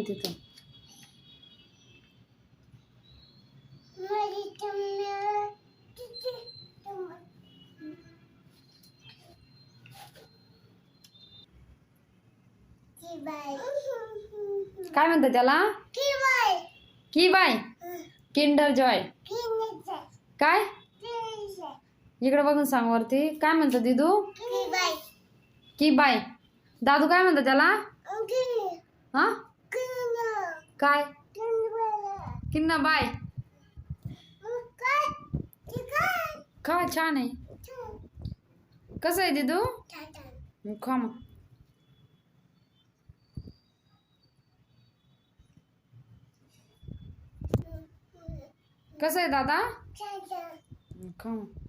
तिथं. काय म्हणतात त्याला? की बाय. Kinder Joy. काय? इकडे बघून सांग वरती. काय म्हणतात दिदू? की बाय. दादू काय म्हणतात त्याला? हा? काय? किन्ना बाय. खा, छान आहे. कसं आहे दिदू? खा मग. कसं आहे दादा? खा मग.